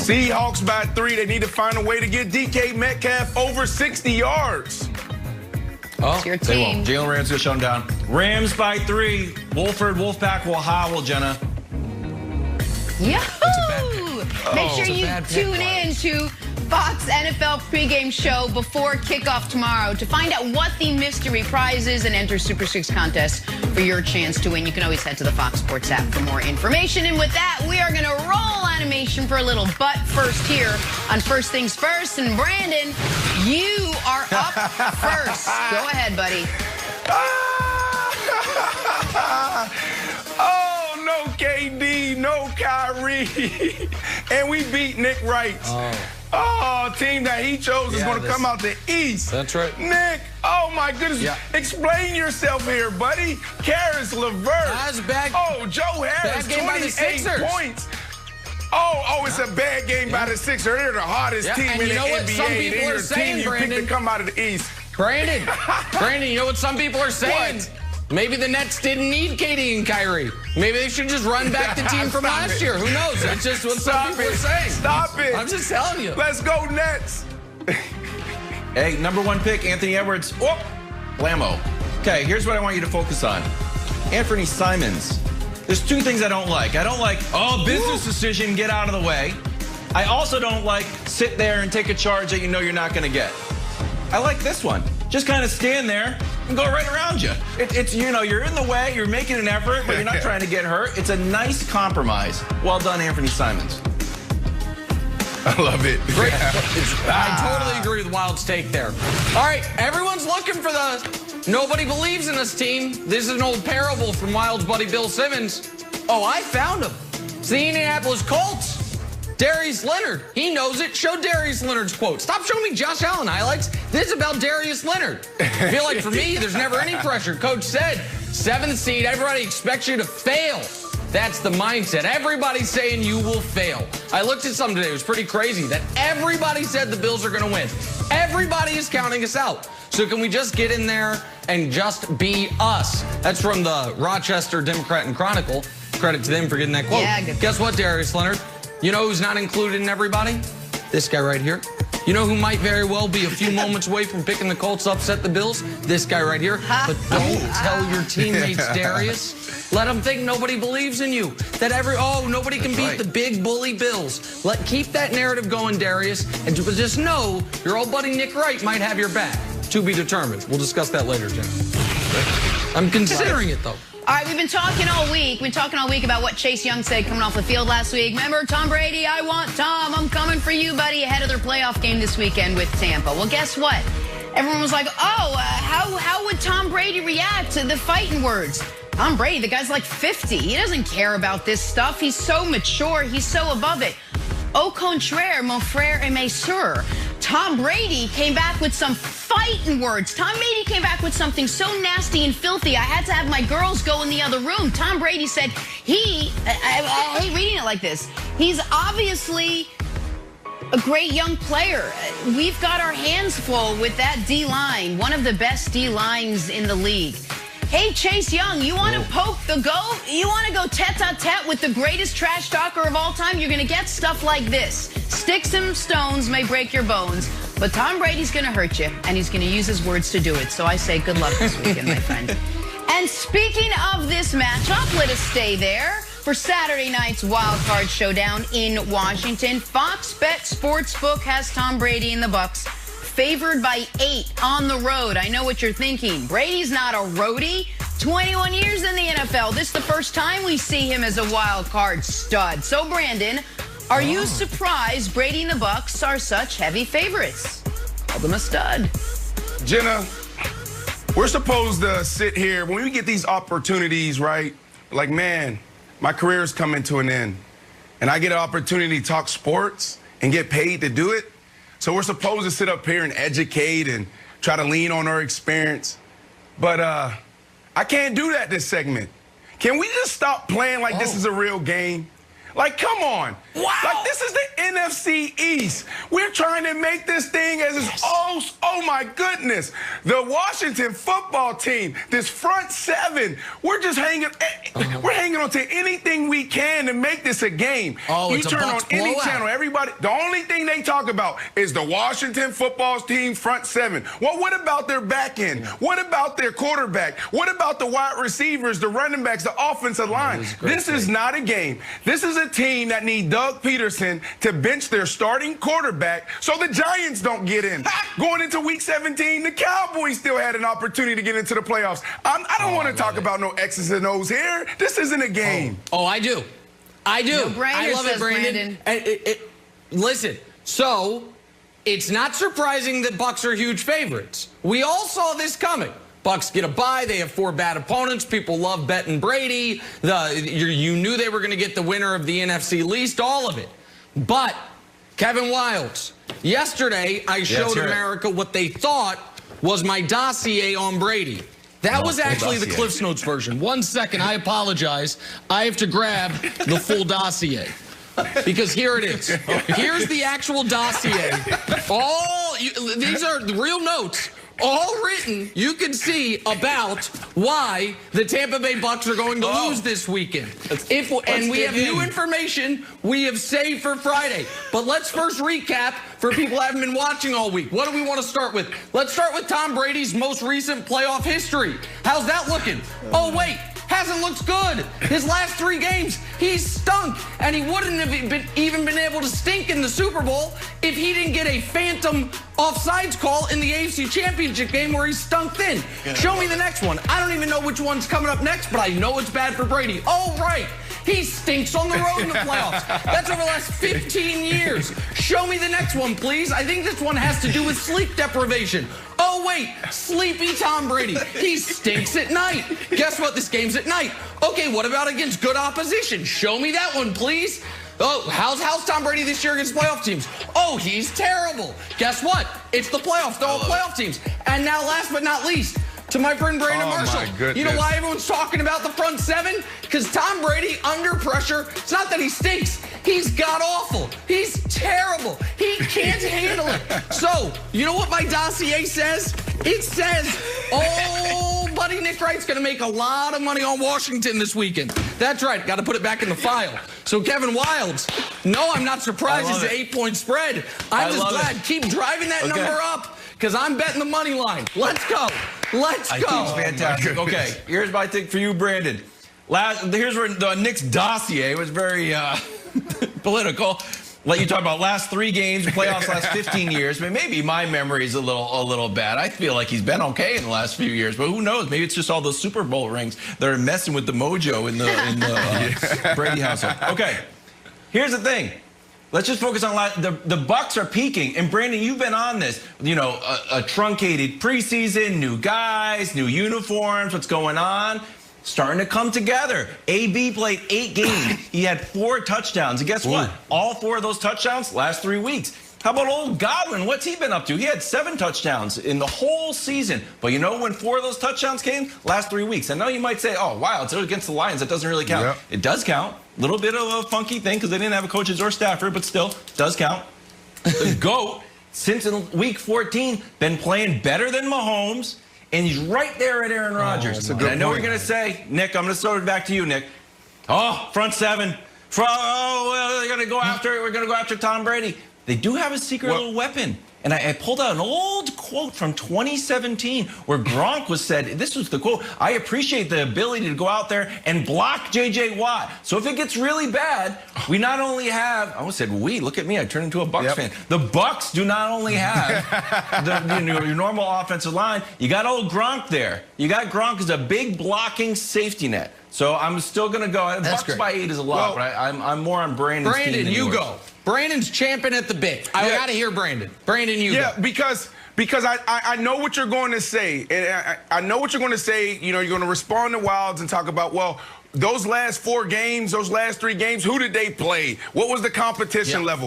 Seahawks by 3. They need to find a way to get DK Metcalf over 60 yards. Oh, it's your team. They won't. Jalen Ramsey will shut them down. Rams by 3. Wolford, Wolfpack will howl, Jenna. Yahoo! Make sure you tune in to Fox NFL pregame show before kickoff tomorrow to find out what the mystery prize is and enter Super 6 contest for your chance to win. You can always head to the Fox Sports app for more information. And with that, we are going to roll animation for a little butt first here on First Things First. And Brandon, you are up first. Go ahead, buddy. Oh, no KD, no Kyrie. And we beat Nick Wright. Oh, team that he chose is going to come out the East. That's right. Nick, oh my goodness. Yeah. Explain yourself here, buddy. Karis LeVert. That's bad. Oh, Joe Harris, Bad game by the 28 Sixers. points. Oh, it's a bad game by the Sixers. They're the hardest team and in you the know what NBA. some people They're are your saying, team you Brandon? picked to come out of the East. Brandon, you know what some people are saying? What? Maybe the Nets didn't need KD and Kyrie. Maybe they should just run back the team from last year. Who knows? That's just what some people are saying. Stop it. I'm just telling you. Let's go Nets. Hey, #1 pick, Anthony Edwards. Oh, blammo. Okay, here's what I want you to focus on. Anthony Simons. There's 2 things I don't like. I don't like, business decision, get out of the way. I also don't like, sit there and take a charge that you know you're not going to get. I like this one. Just kind of stand there and go right around you. It's, you know, you're in the way, you're making an effort, but you're not trying to get hurt. It's a nice compromise. Well done, Anthony Simons. I love it. Great. I totally agree with Wild's take there. All right, everyone's looking for the nobody believes in us team. This is an old parable from Wild's buddy Bill Simmons. Oh, I found him. It's the Indianapolis Colts. Darius Leonard. He knows it. Show Darius Leonard's quote. Stop showing me Josh Allen highlights. This is about Darius Leonard. I feel like for me, there's never any pressure. Coach said, 7th seed, everybody expects you to fail. That's the mindset. Everybody's saying you will fail. I looked at something today. It was pretty crazy that everybody said the Bills are going to win. Everybody is counting us out. So can we just get in there and just be us? That's from the Rochester Democrat and Chronicle. Credit to them for getting that quote. Yeah, good. Guess what, Darius Leonard? You know who's not included in everybody? This guy right here. You know who might very well be a few moments away from picking the Colts to upset the Bills? This guy right here. But don't tell your teammates, Darius. Let them think nobody believes in you. That nobody can beat the big bully Bills. Keep that narrative going, Darius. And just know your old buddy Nick Wright might have your back. To be determined. We'll discuss that later, Jim. I'm considering it, though. All right, we've been talking all week. We've been talking all week about what Chase Young said coming off the field last week. Remember, Tom Brady, I want Tom. I'm coming for you, buddy, ahead of their playoff game this weekend with Tampa. Well, guess what? Everyone was like, how would Tom Brady react to the fighting words? Tom Brady, the guy's like 50. He doesn't care about this stuff. He's so mature. He's so above it. Au contraire, mon frère et mes sœurs. Tom Brady came back with some fighting words. Tom Brady came back with something so nasty and filthy, I had to have my girls go in the other room. Tom Brady said I hate reading it like this. He's obviously a great young player. We've got our hands full with that D-line, one of the best D-lines in the league. Hey, Chase Young, you want to poke the goat? You want to go tete-a-tete with the greatest trash talker of all time? You're going to get stuff like this. Sticks and stones may break your bones, but Tom Brady's going to hurt you, and he's going to use his words to do it. So I say good luck this weekend, my friend. And speaking of this matchup, let us stay there for Saturday night's Wild Card Showdown in Washington. Fox Bet Sportsbook has Tom Brady and the Bucs favored by 8 on the road. I know what you're thinking. Brady's not a roadie. 21 years in the NFL. This is the first time we see him as a wild card stud. So, Brandon, are you surprised Brady and the Bucs are such heavy favorites? Call them a stud. Jenna, we're supposed to sit here when we get these opportunities, right? Like, man, my career is coming to an end. And I get an opportunity to talk sports and get paid to do it. So we're supposed to sit up here and educate and try to lean on our experience. But I can't do that this segment. Can we just stop playing like this is a real game? Like, come on. Wow. Like, this is the NFC East. We're trying to make this thing as oh my goodness. The Washington football team, this front seven, we're just hanging on to anything we can to make this a game. Oh, you turn on any channel, everybody, the only thing they talk about is the Washington football team front seven. Well, what about their back end? What about their quarterback? What about the wide receivers, the running backs, the offensive line? This is not a game. This is a team that needs Doug Peterson to bench their starting quarterback so the Giants don't get in. Going into week 17, the Cowboys still had an opportunity to get into the playoffs. I don't want to talk about no X's and O's here. This isn't a game. Oh, I do. I do. No, I love it, Brandon. Listen, so it's not surprising that Bucs are huge favorites. We all saw this coming. Bucs get a bye. They have 4 bad opponents. People love betting Brady. You knew they were going to get the winner of the NFC least, all of it. But Kevin Wildes, yesterday I showed America what they thought was my dossier on Brady. That was actually the Cliff's Notes version. 1 second, I apologize. I have to grab the full dossier. Because here it is. Here's the actual dossier. These are the real notes. All written, you can see about why the Tampa Bay Bucs are going to lose this weekend. And we have new information we have saved for Friday. But let's first recap for people who haven't been watching all week. What do we want to start with? Let's start with Tom Brady's most recent playoff history. How's that looking? Oh, wait. Hasn't looked good. His last 3 games, he's stunk. And he wouldn't have even been able to stink in the Super Bowl if he didn't get a phantom offsides call in the AFC Championship game where he stunk thin. Show me the next one. I don't even know which one's coming up next, but I know it's bad for Brady. Oh, right. He stinks on the road in the playoffs. That's over the last 15 years. Show me the next one, please. I think this one has to do with sleep deprivation. Oh, wait, sleepy Tom Brady. He stinks at night. Guess what? This game's at night. Okay, what about against good opposition? Show me that one, please. Oh, how's Tom Brady this year against playoff teams? Oh, he's terrible. Guess what? It's the playoffs. They're all playoff teams. And now, last but not least, to my friend Brandon Marshall. You know why everyone's talking about the front seven? Because Tom Brady, under pressure, it's not that he stinks. He's god-awful. He's terrible. He can't handle it. So, you know what my dossier says? It says, oh, buddy Nick Wright's going to make a lot of money on Washington this weekend. That's right. Got to put it back in the file. So, Kevin Wildes, no, I'm not surprised it's an 8-point spread. I'm just glad. Keep driving that number up because I'm betting the money line. Let's go. Let's go. I think it's fantastic. Okay, here's my thing for you, Brandon. Here's where Nick's dossier was very political. Let you talk about last 3 games, playoffs last 15 years. I mean, maybe my memory is a little bad. I feel like he's been okay in the last few years, but who knows? Maybe it's just all those Super Bowl rings that are messing with the mojo in the Brady household. Okay, here's the thing. Let's just focus on the Bucs are peaking, and Brandon, you've been on this. You know, a truncated preseason, new guys, new uniforms. What's going on? Starting to come together. AB played 8 games. He had 4 touchdowns, and guess what? All 4 of those touchdowns last 3 weeks. How about old Godwin? What's he been up to? He had 7 touchdowns in the whole season. But you know when 4 of those touchdowns came? Last 3 weeks. I know you might say, oh, wow, it's against the Lions. That doesn't really count. Yep. It does count. A little bit of a funky thing because they didn't have a coaches or staffer, but still, does count. The GOAT, since in week 14, been playing better than Mahomes, and he's right there at Aaron Rodgers. That's a good point. I know what you're going to say, Nick, I'm going to throw it back to you, Nick. Oh, front seven. We're going to go after Tom Brady. They do have a secret little weapon. And I pulled out an old quote from 2017 where Gronk said, this was the quote, I appreciate the ability to go out there and block J.J. Watt. So if it gets really bad, we not only have, I almost said we, look at me, I turned into a Bucs fan. The Bucs do not only have your normal offensive line, you got old Gronk there. You got Gronk as a big blocking safety net. So I'm still going to go. Bucs by 8 is a lot, but I'm more on Brandon's team than you go. Brandon's champing at the bit. I got to hear Brandon. Brandon, you go. Yeah, because I know what you're going to say. And I know what you're going to say. You know, you're going to respond to Wildes and talk about, well, those last 4 games, those last 3 games, who did they play? What was the competition level?